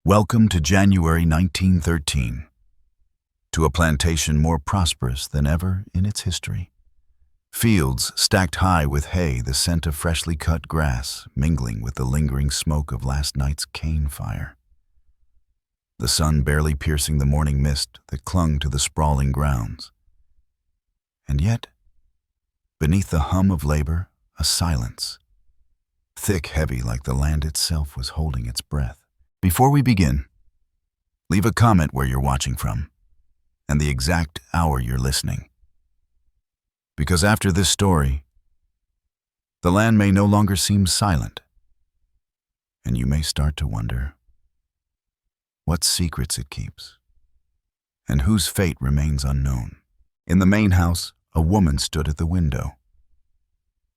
Welcome to January 1913, to a plantation more prosperous than ever in its history. Fields stacked high with hay, the scent of freshly cut grass mingling with the lingering smoke of last night's cane fire. The sun barely piercing the morning mist that clung to the sprawling grounds. And yet, beneath the hum of labor, a silence, thick, heavy, like the land itself was holding its breath. Before we begin, leave a comment where you're watching from and the exact hour you're listening. Because after this story, the land may no longer seem silent, and you may start to wonder what secrets it keeps and whose fate remains unknown. In the main house, a woman stood at the window.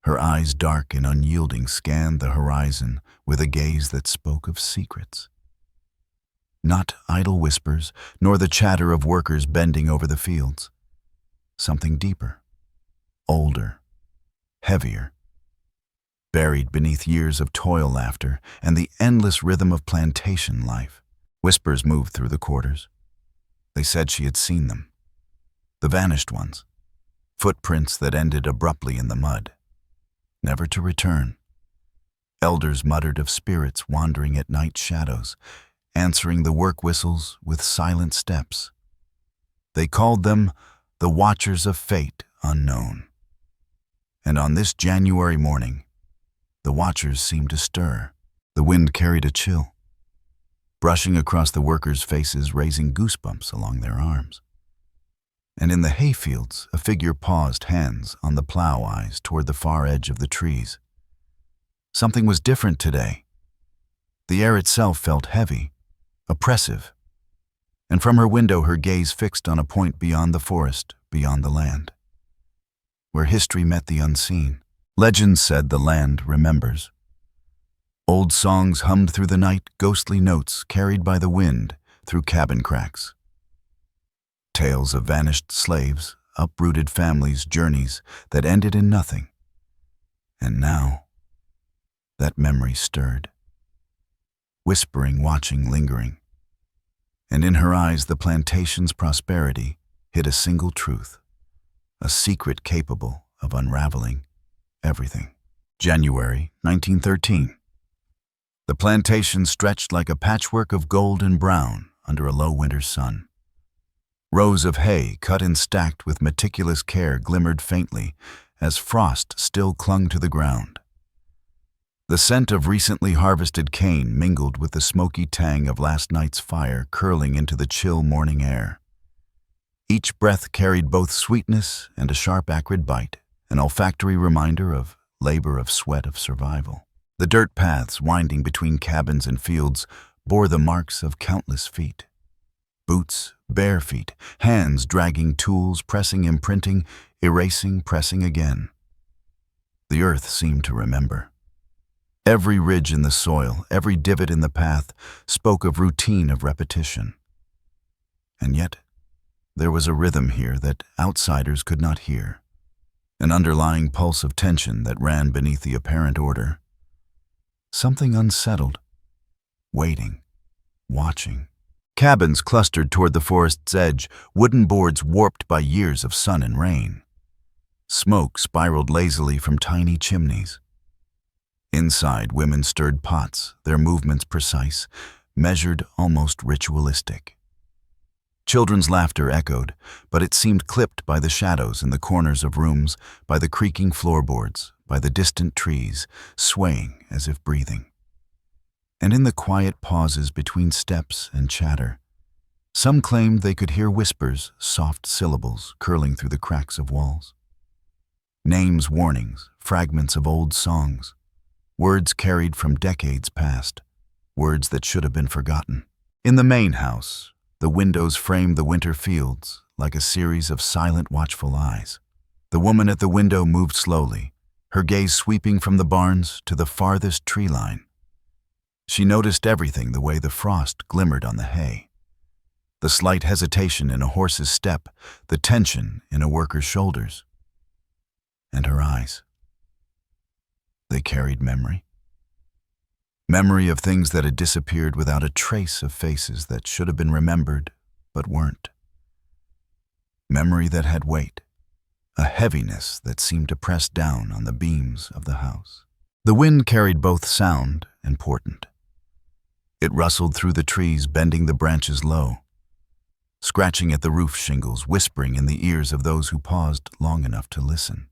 Her eyes, dark and unyielding, scanned the horizon with a gaze that spoke of secrets. Not idle whispers, nor the chatter of workers bending over the fields. Something deeper, older, heavier, buried beneath years of toil, laughter, and the endless rhythm of plantation life. Whispers moved through the quarters. They said she had seen them, the vanished ones, footprints that ended abruptly in the mud, never to return. Elders muttered of spirits wandering at night shadows, answering the work whistles with silent steps. They called them the Watchers of Fate Unknown. And on this January morning, the watchers seemed to stir. The wind carried a chill, brushing across the workers' faces, raising goosebumps along their arms. And in the hayfields, a figure paused, hands on the plow, eyes toward the far edge of the trees. Something was different today. The air itself felt heavy, oppressive, and from her window her gaze fixed on a point beyond the forest, beyond the land, where history met the unseen. Legends said the land remembers. Old songs hummed through the night, ghostly notes carried by the wind through cabin cracks. Tales of vanished slaves, uprooted families, journeys that ended in nothing. And now, that memory stirred. Whispering, watching, lingering. And in her eyes, the plantation's prosperity hid a single truth, a secret capable of unraveling everything. January 1913. The plantation stretched like a patchwork of gold and brown under a low winter sun. Rows of hay, cut and stacked with meticulous care, glimmered faintly as frost still clung to the ground. The scent of recently harvested cane mingled with the smoky tang of last night's fire, curling into the chill morning air. Each breath carried both sweetness and a sharp, acrid bite, an olfactory reminder of labor, of sweat, of survival. The dirt paths winding between cabins and fields bore the marks of countless feet. Boots, bare feet, hands dragging tools, pressing, imprinting, erasing, pressing again. The earth seemed to remember. Every ridge in the soil, every divot in the path spoke of routine, of repetition. And yet, there was a rhythm here that outsiders could not hear, an underlying pulse of tension that ran beneath the apparent order. Something unsettled, waiting, watching. Cabins clustered toward the forest's edge, wooden boards warped by years of sun and rain. Smoke spiraled lazily from tiny chimneys. Inside, women stirred pots, their movements precise, measured, almost ritualistic. Children's laughter echoed, but it seemed clipped by the shadows in the corners of rooms, by the creaking floorboards, by the distant trees, swaying as if breathing. And in the quiet pauses between steps and chatter, some claimed they could hear whispers, soft syllables curling through the cracks of walls. Names, warnings, fragments of old songs. Words carried from decades past, words that should have been forgotten. In the main house, the windows framed the winter fields like a series of silent, watchful eyes. The woman at the window moved slowly, her gaze sweeping from the barns to the farthest tree line. She noticed everything, the way the frost glimmered on the hay, the slight hesitation in a horse's step, the tension in a worker's shoulders. And her eyes. They carried memory. Memory of things that had disappeared without a trace of faces that should have been remembered but weren't. Memory that had weight, a heaviness that seemed to press down on the beams of the house. The wind carried both sound and portent. It rustled through the trees, bending the branches low, scratching at the roof shingles, whispering in the ears of those who paused long enough to listen.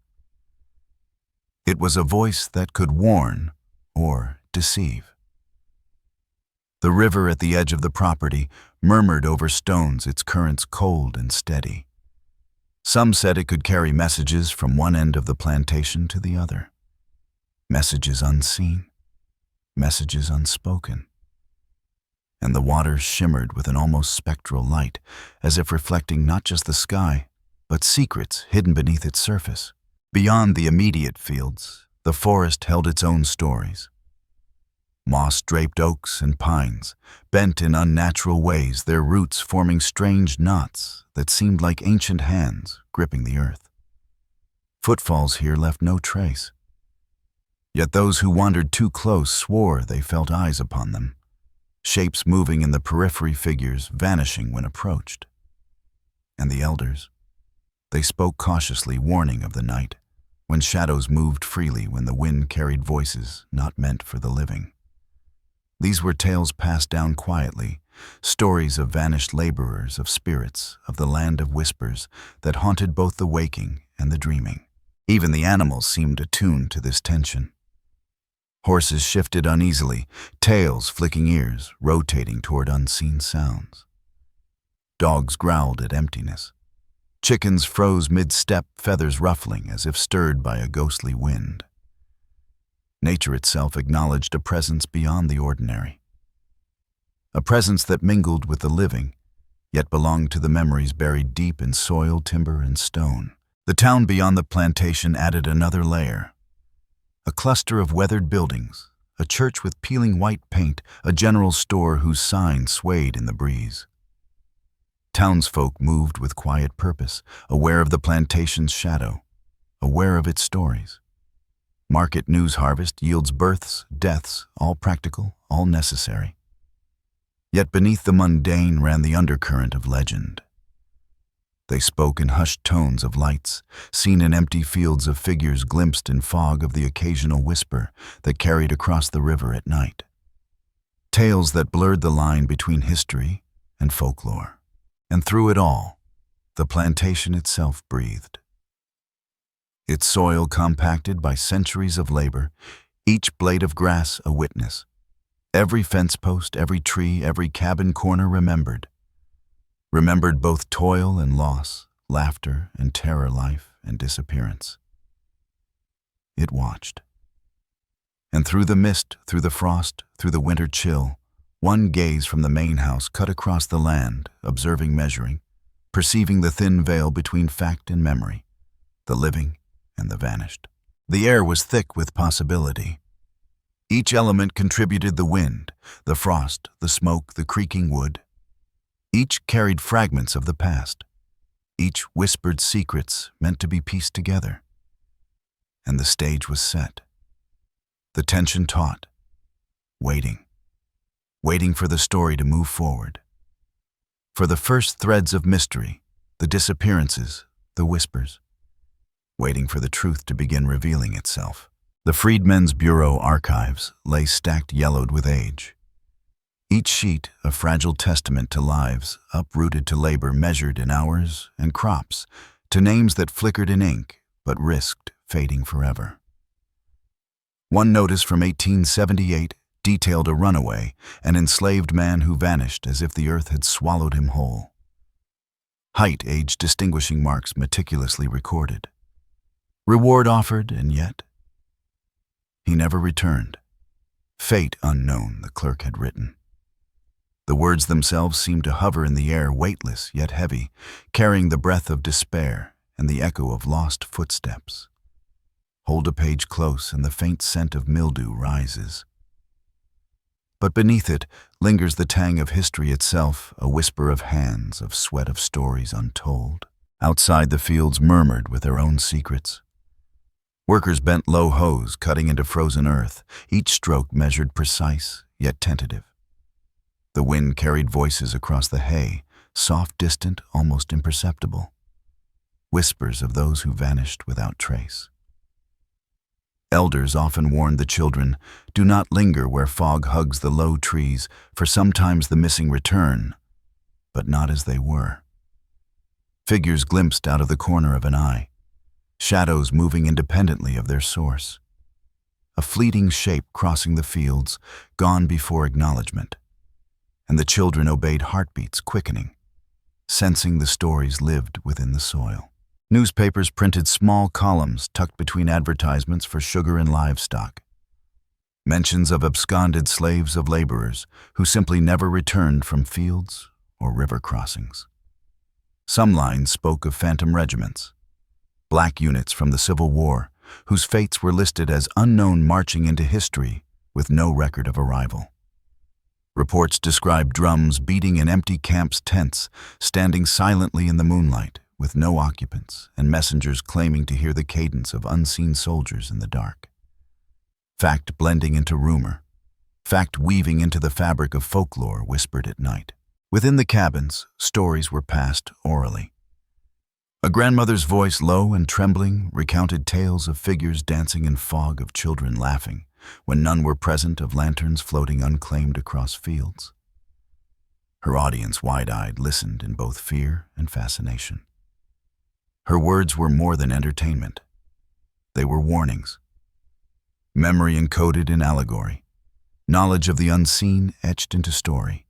It was a voice that could warn or deceive. The river at the edge of the property murmured over stones, its currents cold and steady. Some said it could carry messages from one end of the plantation to the other. Messages unseen, messages unspoken. And the waters shimmered with an almost spectral light, as if reflecting not just the sky, but secrets hidden beneath its surface. Beyond the immediate fields, the forest held its own stories. Moss-draped oaks and pines, bent in unnatural ways, their roots forming strange knots that seemed like ancient hands gripping the earth. Footfalls here left no trace. Yet those who wandered too close swore they felt eyes upon them, shapes moving in the periphery, figures vanishing when approached. And the elders, they spoke cautiously, warning of the night, when shadows moved freely, when the wind carried voices not meant for the living. These were tales passed down quietly, stories of vanished laborers, of spirits, of the land of whispers that haunted both the waking and the dreaming. Even the animals seemed attuned to this tension. Horses shifted uneasily, tails flicking ears, rotating toward unseen sounds. Dogs growled at emptiness. Chickens froze mid-step, feathers ruffling as if stirred by a ghostly wind. Nature itself acknowledged a presence beyond the ordinary. A presence that mingled with the living, yet belonged to the memories buried deep in soil, timber, and stone. The town beyond the plantation added another layer. A cluster of weathered buildings, a church with peeling white paint, a general store whose sign swayed in the breeze. Townsfolk moved with quiet purpose, aware of the plantation's shadow, aware of its stories. Market news harvest yields births, deaths, all practical, all necessary. Yet beneath the mundane ran the undercurrent of legend. They spoke in hushed tones of lights, seen in empty fields, of figures glimpsed in fog, of the occasional whisper that carried across the river at night. Tales that blurred the line between history and folklore. And through it all, the plantation itself breathed. Its soil compacted by centuries of labor, each blade of grass a witness. Every fence post, every tree, every cabin corner remembered both toil and loss, laughter and terror, life and disappearance. It watched. And through the mist, through the frost, through the winter chill, one gaze from the main house cut across the land, observing, measuring, perceiving the thin veil between fact and memory, the living and the vanished. The air was thick with possibility. Each element contributed: the wind, the frost, the smoke, the creaking wood. Each carried fragments of the past. Each whispered secrets meant to be pieced together. And the stage was set. The tension taut, waiting for the story to move forward. For the first threads of mystery, the disappearances, the whispers. Waiting for the truth to begin revealing itself. The Freedmen's Bureau archives lay stacked, yellowed with age. Each sheet a fragile testament to lives uprooted, to labor measured in hours and crops, to names that flickered in ink but risked fading forever. One notice from 1878 detailed a runaway, an enslaved man who vanished as if the earth had swallowed him whole. Height, age, distinguishing marks meticulously recorded. Reward offered, and yet he never returned. Fate unknown, the clerk had written. The words themselves seemed to hover in the air, weightless yet heavy, carrying the breath of despair and the echo of lost footsteps. Hold a page close and the faint scent of mildew rises. But beneath it lingers the tang of history itself, a whisper of hands, of sweat, of stories untold. Outside, the fields murmured with their own secrets. Workers bent low hoes cutting into frozen earth, each stroke measured precise, yet tentative. The wind carried voices across the hay, soft, distant, almost imperceptible. Whispers of those who vanished without trace. Elders often warned the children, do not linger where fog hugs the low trees, for sometimes the missing return, but not as they were. Figures glimpsed out of the corner of an eye, shadows moving independently of their source. A fleeting shape crossing the fields, gone before acknowledgement. And the children obeyed heartbeats quickening, sensing the stories lived within the soil. Newspapers printed small columns tucked between advertisements for sugar and livestock. Mentions of absconded slaves of laborers who simply never returned from fields or river crossings. Some lines spoke of phantom regiments, black units from the Civil War, whose fates were listed as unknown, marching into history with no record of arrival. Reports described drums beating in empty camps' tents, standing silently in the moonlight, with no occupants, and messengers claiming to hear the cadence of unseen soldiers in the dark. Fact blending into rumor, fact weaving into the fabric of folklore whispered at night. Within the cabins, stories were passed orally. A grandmother's voice, low and trembling, recounted tales of figures dancing in fog, of children laughing, when none were present, of lanterns floating unclaimed across fields. Her audience, wide-eyed, listened in both fear and fascination. Her words were more than entertainment. They were warnings. Memory encoded in allegory. Knowledge of the unseen etched into story.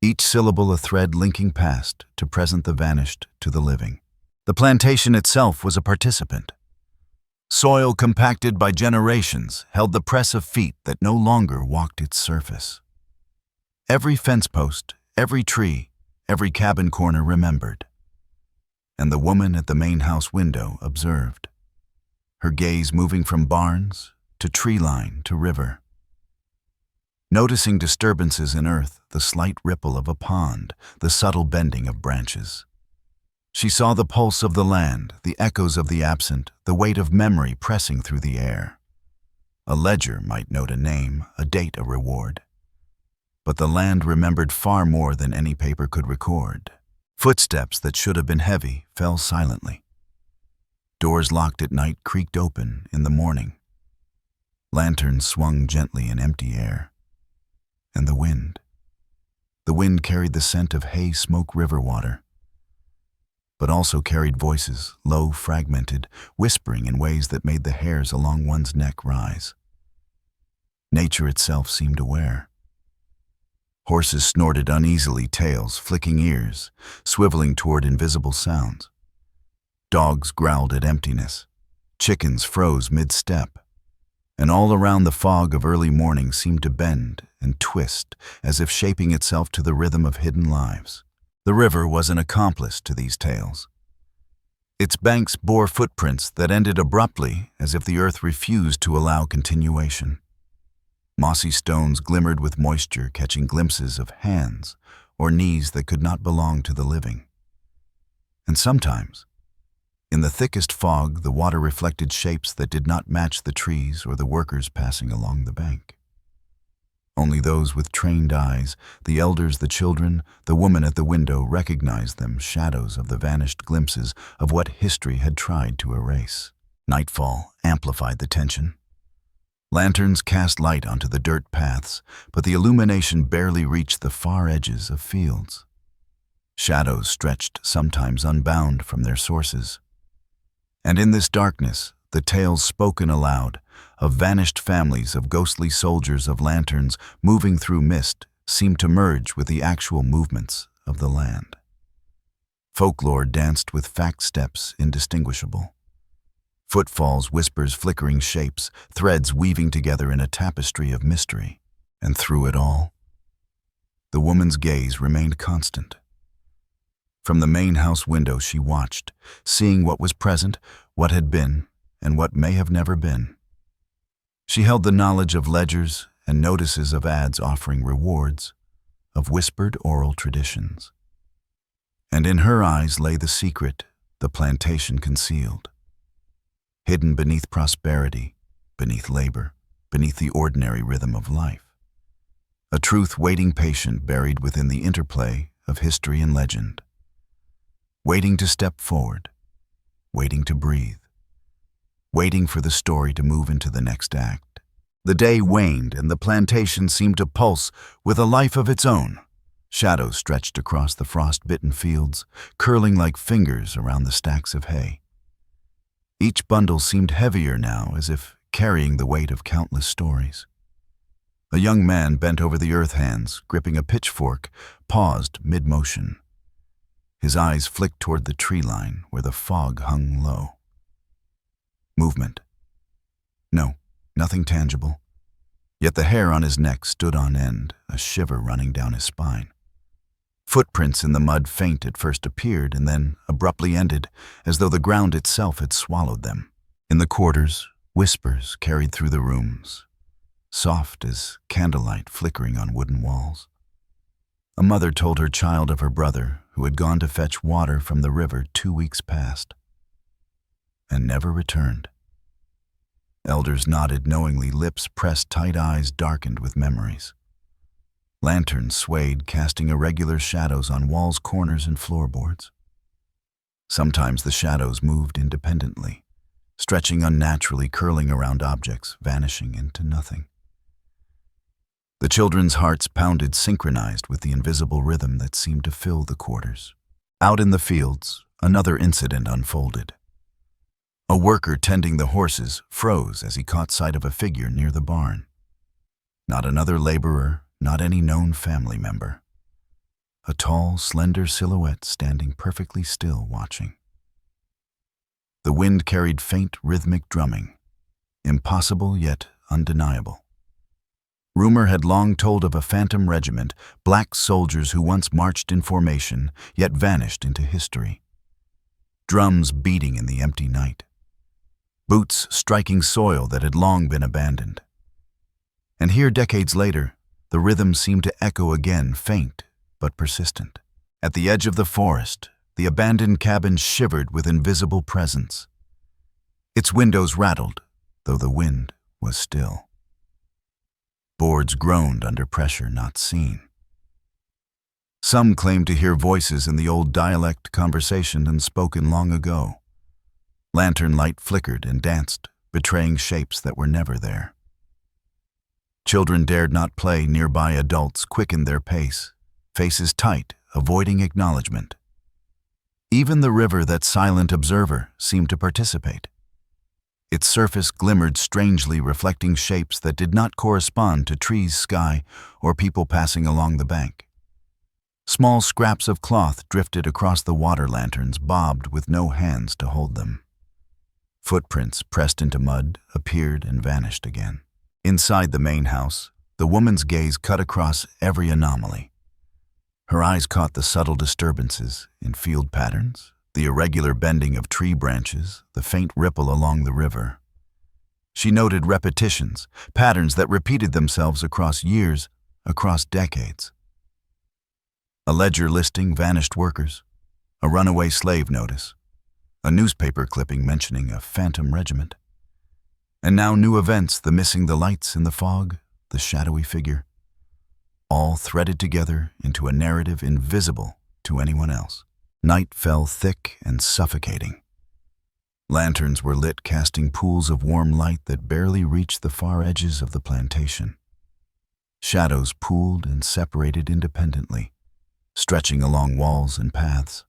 Each syllable a thread linking past to present, the vanished to the living. The plantation itself was a participant. Soil compacted by generations held the press of feet that no longer walked its surface. Every fence post, every tree, every cabin corner remembered. And the woman at the main house window observed, her gaze moving from barns to tree line to river. Noticing disturbances in earth, the slight ripple of a pond, the subtle bending of branches. She saw the pulse of the land, the echoes of the absent, the weight of memory pressing through the air. A ledger might note a name, a date, a reward. But the land remembered far more than any paper could record. Footsteps that should have been heavy fell silently. Doors locked at night creaked open in the morning. Lanterns swung gently in empty air. And the wind. The wind carried the scent of hay, smoke, river water, but also carried voices, low, fragmented, whispering in ways that made the hairs along one's neck rise. Nature itself seemed aware. Horses snorted uneasily, tails flicking ears, swiveling toward invisible sounds. Dogs growled at emptiness. Chickens froze mid-step. And all around, the fog of early morning seemed to bend and twist, as if shaping itself to the rhythm of hidden lives. The river was an accomplice to these tales. Its banks bore footprints that ended abruptly, as if the earth refused to allow continuation. Mossy stones glimmered with moisture, catching glimpses of hands or knees that could not belong to the living. And sometimes, in the thickest fog, the water reflected shapes that did not match the trees or the workers passing along the bank. Only those with trained eyes, the elders, the children, the woman at the window, recognized them, shadows of the vanished glimpses of what history had tried to erase. Nightfall amplified the tension. Lanterns cast light onto the dirt paths, but the illumination barely reached the far edges of fields. Shadows stretched, sometimes unbound from their sources. And in this darkness, the tales spoken aloud of vanished families, of ghostly soldiers, of lanterns moving through mist, seemed to merge with the actual movements of the land. Folklore danced with fact steps indistinguishable. Footfalls, whispers, flickering shapes, threads weaving together in a tapestry of mystery. And through it all, the woman's gaze remained constant. From the main house window she watched, seeing what was present, what had been, and what may have never been. She held the knowledge of ledgers and notices of ads offering rewards, of whispered oral traditions. And in her eyes lay the secret the plantation concealed. hidden beneath prosperity, beneath labor, beneath the ordinary rhythm of life. A truth waiting patient buried within the interplay of history and legend. Waiting to step forward, waiting to breathe, waiting for the story to move into the next act. The day waned and the plantation seemed to pulse with a life of its own. Shadows stretched across the frost-bitten fields, curling like fingers around the stacks of hay. Each bundle seemed heavier now, as if carrying the weight of countless stories. A young man bent over the earth hands, gripping a pitchfork, paused mid-motion. His eyes flicked toward the tree line where the fog hung low. Movement. No, nothing tangible. Yet the hair on his neck stood on end, a shiver running down his spine. Footprints in the mud faint at first appeared and then abruptly ended, as though the ground itself had swallowed them. In the quarters, whispers carried through the rooms, soft as candlelight flickering on wooden walls. A mother told her child of her brother, who had gone to fetch water from the river 2 weeks past, and never returned. Elders nodded knowingly, lips pressed tight, eyes darkened with memories. Lanterns swayed, casting irregular shadows on walls, corners, and floorboards. Sometimes the shadows moved independently, stretching unnaturally, curling around objects, vanishing into nothing. The children's hearts pounded, synchronized with the invisible rhythm that seemed to fill the quarters. Out in the fields, another incident unfolded. A worker tending the horses froze as he caught sight of a figure near the barn. Not another laborer, not any known family member. A tall, slender silhouette standing perfectly still, watching. The wind carried faint, rhythmic drumming, impossible yet undeniable. Rumor had long told of a phantom regiment, black soldiers who once marched in formation, yet vanished into history. Drums beating in the empty night. Boots striking soil that had long been abandoned. And here, decades later, the rhythm seemed to echo again, faint but persistent. At the edge of the forest, the abandoned cabin shivered with invisible presence. Its windows rattled, though the wind was still. Boards groaned under pressure not seen. Some claimed to hear voices in the old dialect conversation unspoken long ago. Lantern light flickered and danced, betraying shapes that were never there. Children dared not play, nearby adults quickened their pace, faces tight, avoiding acknowledgement. Even the river, that silent observer, seemed to participate. Its surface glimmered strangely, reflecting shapes that did not correspond to trees, sky, or people passing along the bank. Small scraps of cloth drifted across the water lanterns, bobbed with no hands to hold them. Footprints pressed into mud appeared and vanished again. Inside the main house, the woman's gaze cut across every anomaly. Her eyes caught the subtle disturbances in field patterns, the irregular bending of tree branches, the faint ripple along the river. She noted repetitions, patterns that repeated themselves across years, across decades. A ledger listing vanished workers, a runaway slave notice, a newspaper clipping mentioning a phantom regiment. And now new events, the missing, the lights in the fog, the shadowy figure, all threaded together into a narrative invisible to anyone else. Night fell thick and suffocating. Lanterns were lit, casting pools of warm light that barely reached the far edges of the plantation. Shadows pooled and separated independently, stretching along walls and paths.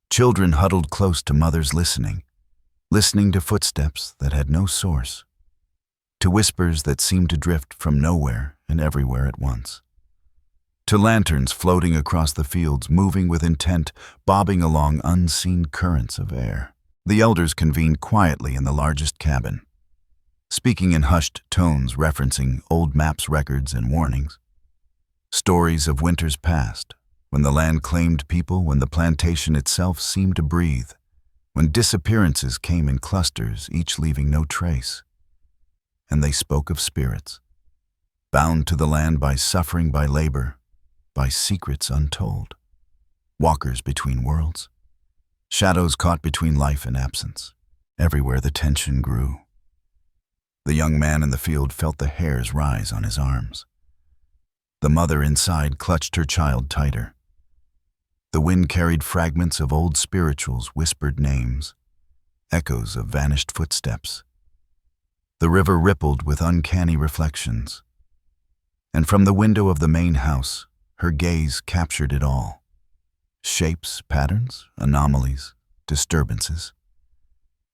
Children huddled close to mothers, listening to footsteps that had no source, to whispers that seemed to drift from nowhere and everywhere at once, to lanterns floating across the fields, moving with intent, bobbing along unseen currents of air. The elders convened quietly in the largest cabin, speaking in hushed tones, referencing old maps, records, and warnings. Stories of winters past, when the land claimed people, when the plantation itself seemed to breathe, when disappearances came in clusters, each leaving no trace. And they spoke of spirits, bound to the land by suffering, by labor, by secrets untold. Walkers between worlds, shadows caught between life and absence. Everywhere the tension grew. The young man in the field felt the hairs rise on his arms. The mother inside clutched her child tighter. The wind carried fragments of old spirituals, whispered names, echoes of vanished footsteps. The river rippled with uncanny reflections. And from the window of the main house, her gaze captured it all. Shapes, patterns, anomalies, disturbances.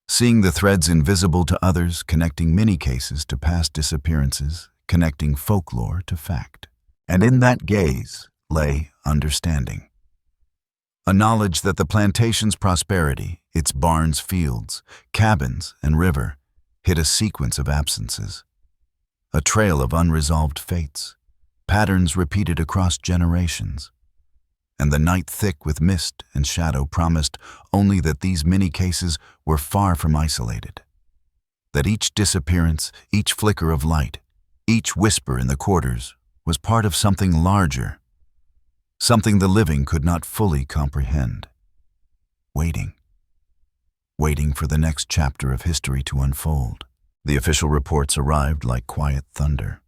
Seeing the threads invisible to others, connecting many cases to past disappearances, connecting folklore to fact. And in that gaze lay understanding. A knowledge that the plantation's prosperity, its barns, fields, cabins, and river, hid a sequence of absences. A trail of unresolved fates, patterns repeated across generations. And the night thick with mist and shadow promised only that these many cases were far from isolated. That each disappearance, each flicker of light, each whisper in the quarters was part of something larger, something the living could not fully comprehend. Waiting for the next chapter of history to unfold. The official reports arrived like quiet thunder.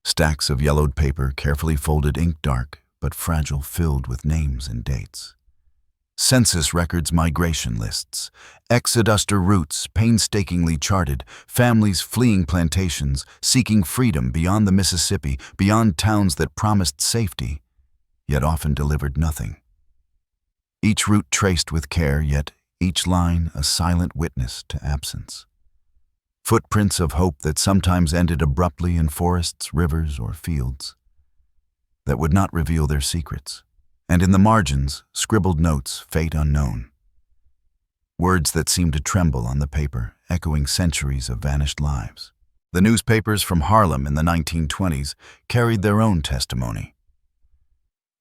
Stacks of yellowed paper, carefully folded, ink dark but fragile, filled with names and dates. Census records, migration lists, exoduster routes painstakingly charted, families fleeing plantations, seeking freedom beyond the Mississippi, beyond towns that promised safety, yet often delivered nothing. Each route traced with care, yet each line a silent witness to absence. Footprints of hope that sometimes ended abruptly in forests, rivers, or fields, that would not reveal their secrets. And in the margins, scribbled notes, fate unknown. Words that seemed to tremble on the paper, echoing centuries of vanished lives. The newspapers from Harlem in the 1920s carried their own testimony.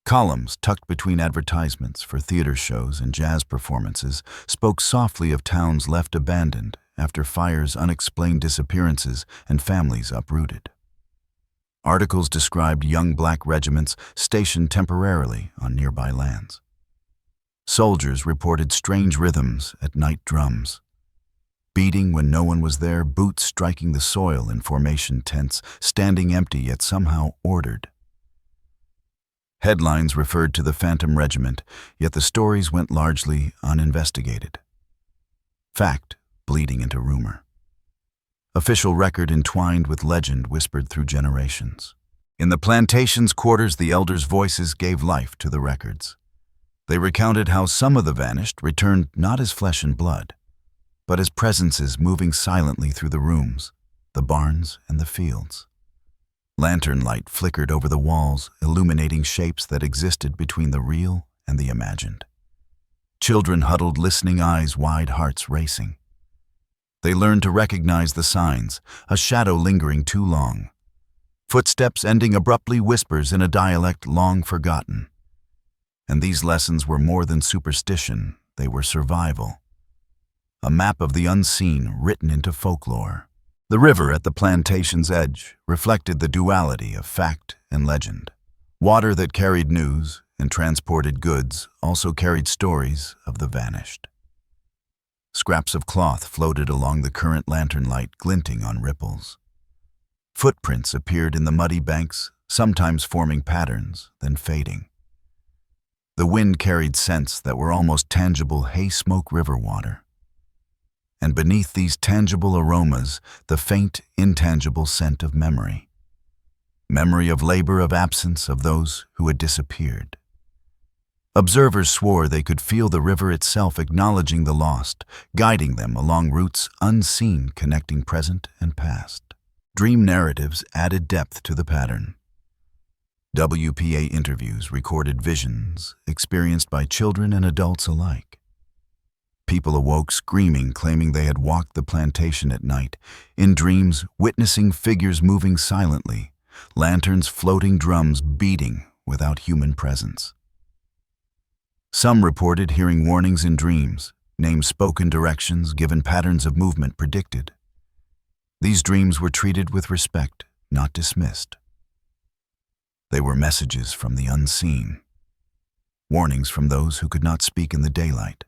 Columns tucked between advertisements for theater shows and jazz performances spoke softly of towns left abandoned after fires, unexplained disappearances, and families uprooted. Articles described young black regiments stationed temporarily on nearby lands. Soldiers reported strange rhythms at night drums, beating when no one was there, boots striking the soil in formation tents, standing empty yet somehow ordered. Headlines referred to the Phantom Regiment, yet the stories went largely uninvestigated. Fact bleeding into rumor. Official record entwined with legend whispered through generations. In the plantation's quarters, the elders' voices gave life to the records. They recounted how some of the vanished returned not as flesh and blood, but as presences moving silently through the rooms, the barns, and the fields. Lantern light flickered over the walls, illuminating shapes that existed between the real and the imagined. Children huddled, listening, eyes wide, hearts racing. They learned to recognize the signs, a shadow lingering too long, footsteps ending abruptly, whispers in a dialect long forgotten. And these lessons were more than superstition, they were survival. A map of the unseen written into folklore. The river at the plantation's edge reflected the duality of fact and legend. Water that carried news and transported goods also carried stories of the vanished. Scraps of cloth floated along the current, lantern light glinting on ripples. Footprints appeared in the muddy banks, sometimes forming patterns, then fading. The wind carried scents that were almost tangible, hay smoke, river water. And beneath these tangible aromas, the faint, intangible scent of memory. Memory of labor, of absence, of those who had disappeared. Observers swore they could feel the river itself acknowledging the lost, guiding them along routes unseen connecting present and past. Dream narratives added depth to the pattern. WPA interviews recorded visions experienced by children and adults alike. People awoke screaming, claiming they had walked the plantation at night, in dreams witnessing figures moving silently, lanterns floating, drums beating without human presence. Some reported hearing warnings in dreams, names spoken, directions given, patterns of movement predicted. These dreams were treated with respect, not dismissed. They were messages from the unseen, warnings from those who could not speak in the daylight.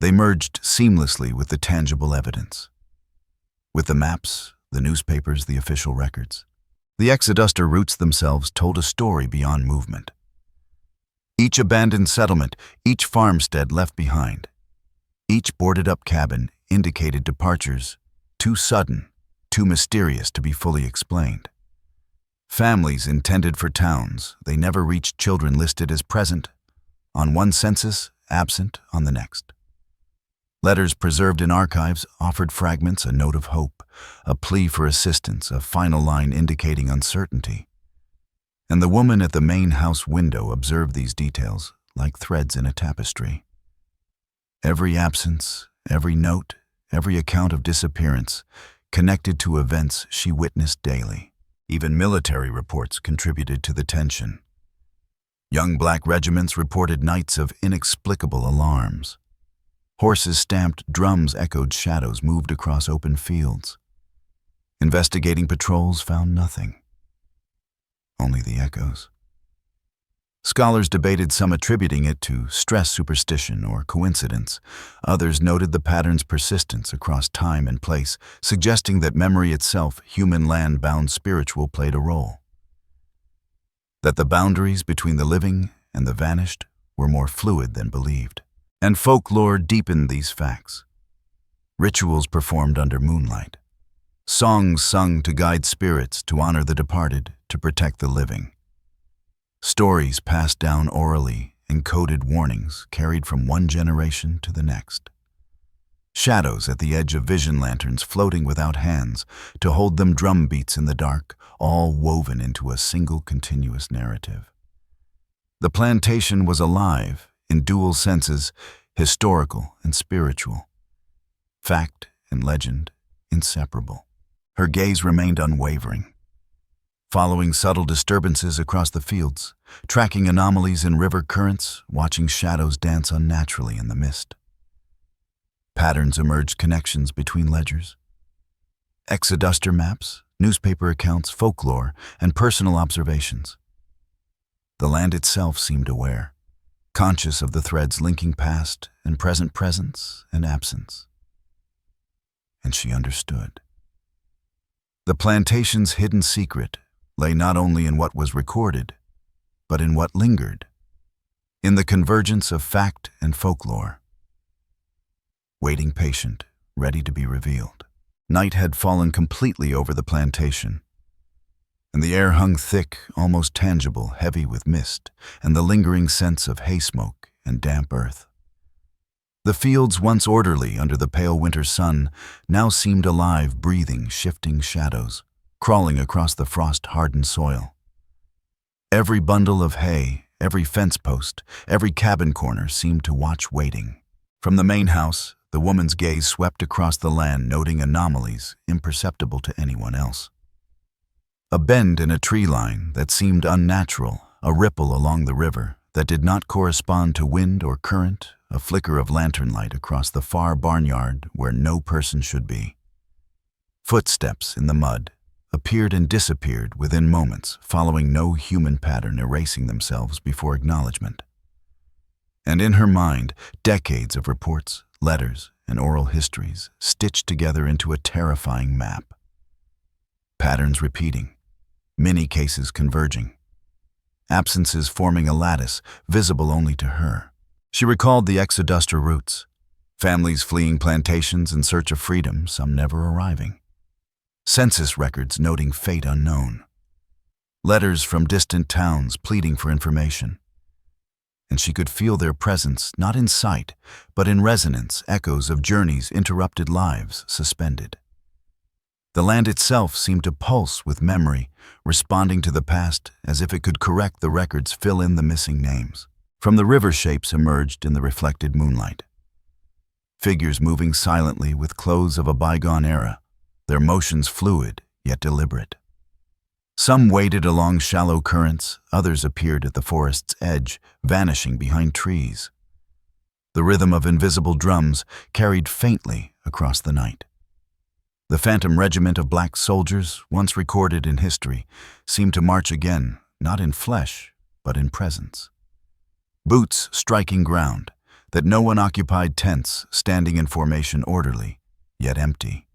They merged seamlessly with the tangible evidence. With the maps, the newspapers, the official records, the exoduster routes themselves told a story beyond movement. Each abandoned settlement, each farmstead left behind, each boarded-up cabin indicated departures too sudden, too mysterious to be fully explained. Families intended for towns, they never reached children listed as present on one census, absent on the next. Letters preserved in archives offered fragments, a note of hope, a plea for assistance, a final line indicating uncertainty. And the woman at the main house window observed these details like threads in a tapestry. Every absence, every note, every account of disappearance connected to events she witnessed daily. Even military reports contributed to the tension. Young black regiments reported nights of inexplicable alarms. Horses stamped, drums echoed, shadows moved across open fields. Investigating patrols found nothing. Only the echoes. Scholars debated, some attributing it to stress, superstition, or coincidence. Others noted the pattern's persistence across time and place, suggesting that memory itself, human land-bound spiritual, played a role. That the boundaries between the living and the vanished were more fluid than believed. And folklore deepened these facts. Rituals performed under moonlight. Songs sung to guide spirits, to honor the departed, to protect the living. Stories passed down orally, encoded warnings carried from one generation to the next. Shadows at the edge of vision lanterns floating without hands to hold them, drum beats in the dark, all woven into a single continuous narrative. The plantation was alive in dual senses, historical and spiritual. Fact and legend inseparable. Her gaze remained unwavering, following subtle disturbances across the fields, tracking anomalies in river currents, watching shadows dance unnaturally in the mist. Patterns emerged, connections between ledgers. Exoduster maps, newspaper accounts, folklore, and personal observations. The land itself seemed aware, conscious of the threads linking past and present, presence and absence. And she understood. The plantation's hidden secret lay not only in what was recorded, but in what lingered, in the convergence of fact and folklore. Waiting patient, ready to be revealed. Night had fallen completely over the plantation, and the air hung thick, almost tangible, heavy with mist, and the lingering sense of hay smoke and damp earth. The fields, once orderly under the pale winter sun, now seemed alive, breathing, shifting shadows, crawling across the frost-hardened soil. Every bundle of hay, every fence post, every cabin corner seemed to watch, waiting. From the main house, the woman's gaze swept across the land, noting anomalies imperceptible to anyone else. A bend in a tree line that seemed unnatural, a ripple along the river that did not correspond to wind or current, a flicker of lantern light across the far barnyard where no person should be. Footsteps in the mud appeared and disappeared within moments, following no human pattern, erasing themselves before acknowledgement. And in her mind, decades of reports, letters, and oral histories stitched together into a terrifying map. Patterns repeating, many cases converging, absences forming a lattice visible only to her. She recalled the exoduster routes, families fleeing plantations in search of freedom, some never arriving. Census records noting fate unknown. Letters from distant towns pleading for information. And she could feel their presence, not in sight, but in resonance, echoes of journeys, interrupted lives, suspended. The land itself seemed to pulse with memory, responding to the past as if it could correct the records, fill in the missing names. From the river, shapes emerged in the reflected moonlight. Figures moving silently with clothes of a bygone era, their motions fluid yet deliberate. Some waded along shallow currents, others appeared at the forest's edge, vanishing behind trees. The rhythm of invisible drums carried faintly across the night. The phantom regiment of black soldiers, once recorded in history, seemed to march again, not in flesh, but in presence. Boots striking ground, that no one occupied tents, standing in formation orderly, yet empty.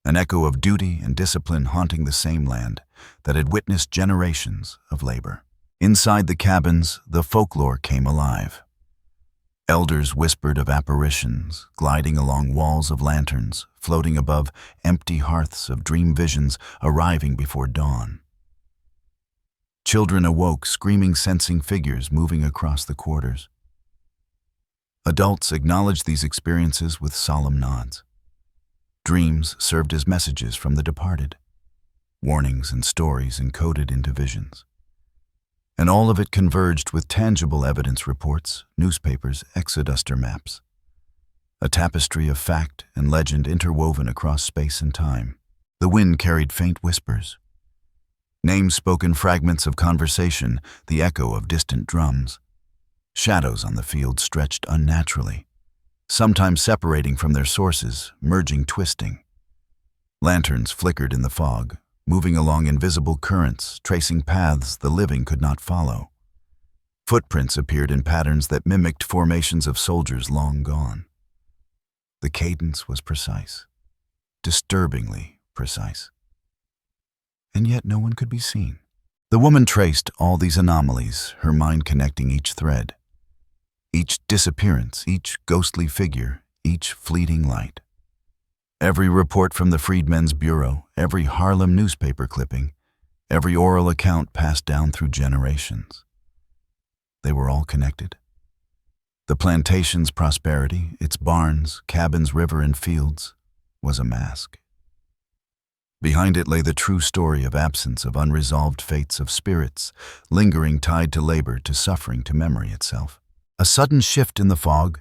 An echo of duty and discipline haunting the same land that had witnessed generations of labor. Inside the cabins, the folklore came alive. Elders whispered of apparitions, gliding along walls of lanterns, floating above empty hearths of dream visions arriving before dawn. Children awoke, screaming, sensing figures moving across the quarters. Adults acknowledged these experiences with solemn nods. Dreams served as messages from the departed, warnings and stories encoded into visions. And all of it converged with tangible evidence reports, newspapers, exoduster maps. A tapestry of fact and legend interwoven across space and time. The wind carried faint whispers. Name-spoken fragments of conversation, the echo of distant drums. Shadows on the field stretched unnaturally, sometimes separating from their sources, merging, twisting. Lanterns flickered in the fog, moving along invisible currents, tracing paths the living could not follow. Footprints appeared in patterns that mimicked formations of soldiers long gone. The cadence was precise, disturbingly precise. And yet no one could be seen. The woman traced all these anomalies, her mind connecting each thread. Each disappearance, each ghostly figure, each fleeting light. Every report from the Freedmen's Bureau, every Harlem newspaper clipping, every oral account passed down through generations. They were all connected. The plantation's prosperity, its barns, cabins, river, and fields, was a mask. Behind it lay the true story of absence, of unresolved fates, of spirits, lingering tied to labor, to suffering, to memory itself. A sudden shift in the fog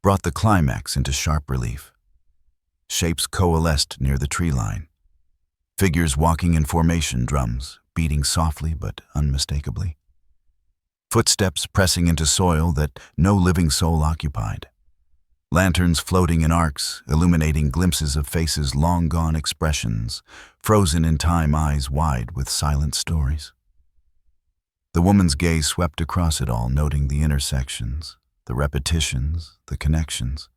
brought the climax into sharp relief. Shapes coalesced near the tree line. Figures walking in formation, drums beating softly but unmistakably. Footsteps pressing into soil that no living soul occupied. Lanterns floating in arcs, illuminating glimpses of faces, long gone expressions, frozen in time, eyes wide with silent stories. The woman's gaze swept across it all, noting the intersections, the repetitions, the connections.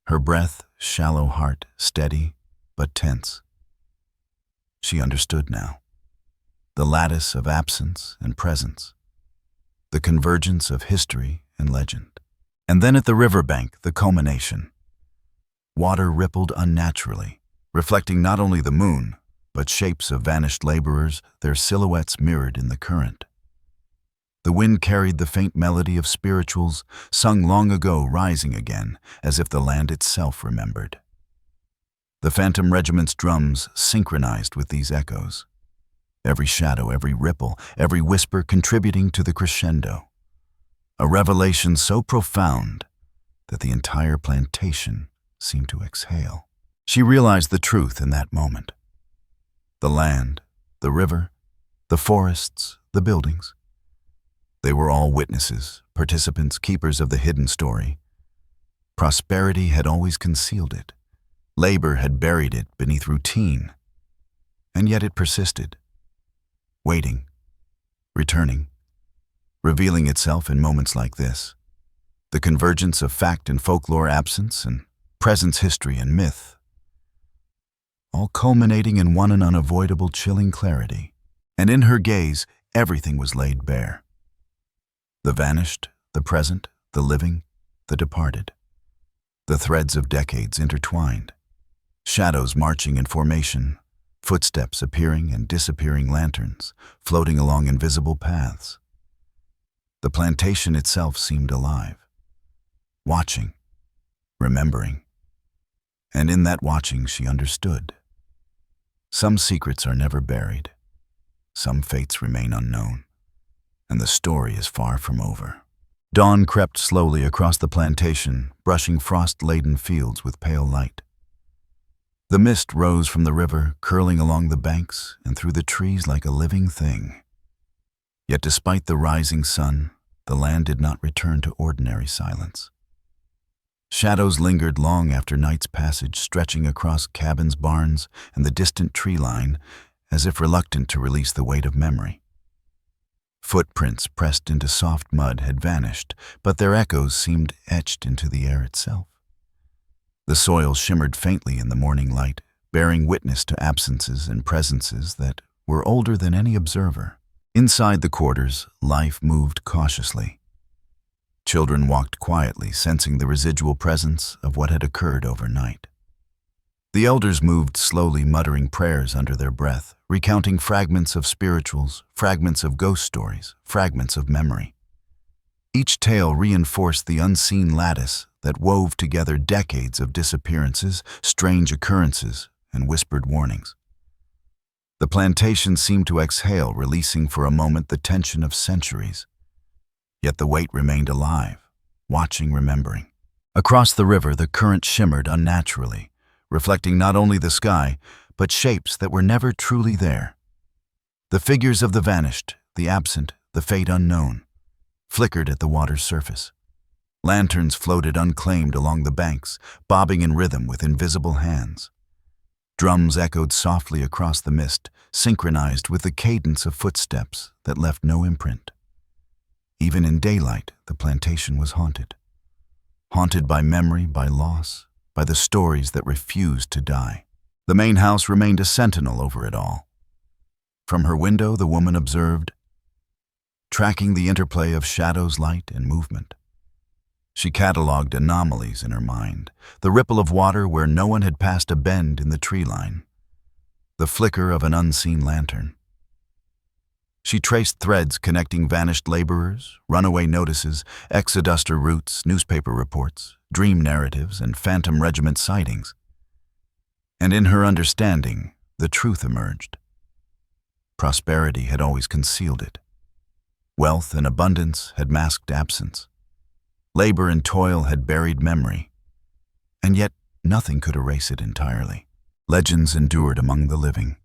Her breath, shallow heart, steady but tense. She understood now. The lattice of absence and presence. The convergence of history and legend. And then at the riverbank, the culmination. Water rippled unnaturally, reflecting not only the moon, but shapes of vanished laborers, their silhouettes mirrored in the current. The wind carried the faint melody of spirituals sung long ago, rising again, as if the land itself remembered. The Phantom Regiment's drums synchronized with these echoes. Every shadow, every ripple, every whisper contributing to the crescendo. A revelation so profound that the entire plantation seemed to exhale. She realized the truth in that moment. The land, the river, the forests, the buildings. They were all witnesses, participants, keepers of the hidden story. Prosperity had always concealed it. Labor had buried it beneath routine. And yet it persisted, waiting, returning, revealing itself in moments like this. The convergence of fact and folklore, absence and presence, history and myth, all culminating in one unavoidable, chilling clarity. And in her gaze, everything was laid bare. The vanished, the present, the living, the departed. The threads of decades intertwined. Shadows marching in formation, footsteps appearing and disappearing, lanterns floating along invisible paths. The plantation itself seemed alive, watching, remembering. And in that watching she understood. Some secrets are never buried. Some fates remain unknown. And the story is far from over. Dawn crept slowly across the plantation, brushing frost-laden fields with pale light. The mist rose from the river, curling along the banks and through the trees like a living thing. Yet despite the rising sun, the land did not return to ordinary silence. Shadows lingered long after night's passage, stretching across cabins, barns, and the distant tree line, as if reluctant to release the weight of memory. Footprints pressed into soft mud had vanished, but their echoes seemed etched into the air itself. The soil shimmered faintly in the morning light, bearing witness to absences and presences that were older than any observer. Inside the quarters, life moved cautiously. Children walked quietly, sensing the residual presence of what had occurred overnight. The elders moved slowly, muttering prayers under their breath, recounting fragments of spirituals, fragments of ghost stories, fragments of memory. Each tale reinforced the unseen lattice that wove together decades of disappearances, strange occurrences, and whispered warnings. The plantation seemed to exhale, releasing for a moment the tension of centuries. Yet the weight remained alive, watching, remembering. Across the river, the current shimmered unnaturally, reflecting not only the sky, but shapes that were never truly there. The figures of the vanished, the absent, the fate unknown, flickered at the water's surface. Lanterns floated unclaimed along the banks, bobbing in rhythm with invisible hands. Drums echoed softly across the mist, synchronized with the cadence of footsteps that left no imprint. Even in daylight, the plantation was haunted. Haunted by memory, by loss, by the stories that refused to die. The main house remained a sentinel over it all. From her window, the woman observed, tracking the interplay of shadows, light, and movement. She catalogued anomalies in her mind, the ripple of water where no one had passed a bend in the tree line, the flicker of an unseen lantern. She traced threads connecting vanished laborers, runaway notices, exoduster routes, newspaper reports, dream narratives, and phantom regiment sightings. And in her understanding, the truth emerged. Prosperity had always concealed it. Wealth and abundance had masked absence. Labor and toil had buried memory. And yet, nothing could erase it entirely. Legends endured among the living.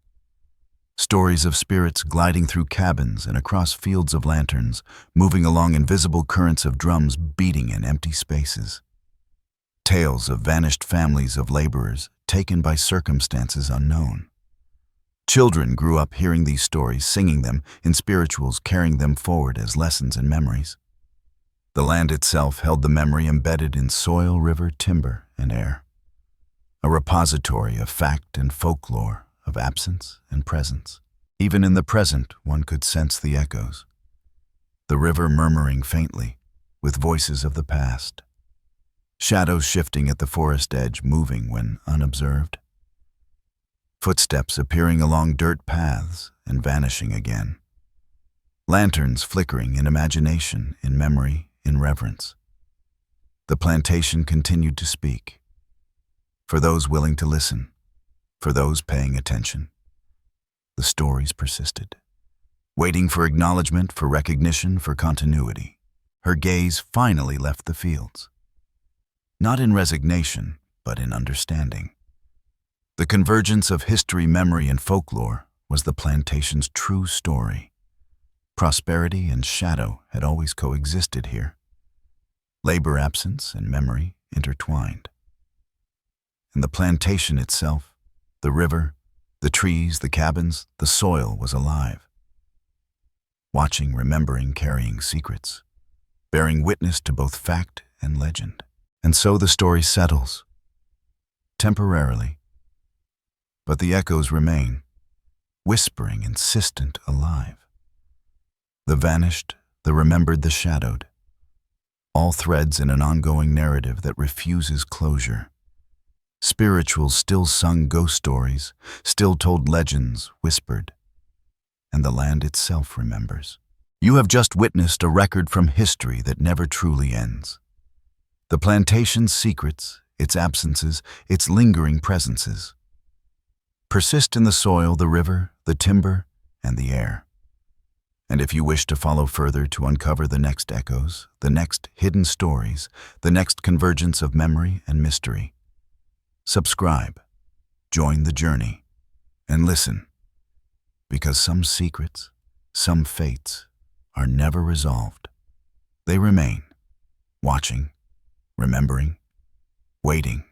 Stories of spirits gliding through cabins and across fields of lanterns, moving along invisible currents of drums beating in empty spaces. Tales of vanished families of laborers taken by circumstances unknown. Children grew up hearing these stories, singing them in spirituals, carrying them forward as lessons and memories. The land itself held the memory embedded in soil, river, timber, and air. A repository of fact and folklore, of absence and presence. Even in the present, one could sense the echoes. The river murmuring faintly, with voices of the past. Shadows shifting at the forest edge, moving when unobserved. Footsteps appearing along dirt paths and vanishing again. Lanterns flickering in imagination, in memory, in reverence. The plantation continued to speak. For those willing to listen, for those paying attention, the stories persisted, waiting for acknowledgement, for recognition, for continuity. Her gaze finally left the fields. Not in resignation, but in understanding. The convergence of history, memory, and folklore was the plantation's true story. Prosperity and shadow had always coexisted here. Labor, absence, and memory intertwined. And the plantation itself, the river, the trees, the cabins, the soil was alive. Watching, remembering, carrying secrets, bearing witness to both fact and legend. And so the story settles, temporarily, but the echoes remain, whispering, insistent, alive. The vanished, the remembered, the shadowed, all threads in an ongoing narrative that refuses closure. Spirituals still sung ghost stories, still told legends, whispered, and the land itself remembers. You have just witnessed a record from history that never truly ends. The plantation's secrets, its absences, its lingering presences, persist in the soil, the river, the timber, and the air. And if you wish to follow further to uncover the next echoes, the next hidden stories, the next convergence of memory and mystery, subscribe, join the journey, and listen, because some secrets, some fates are never resolved. They remain, watching, remembering, waiting,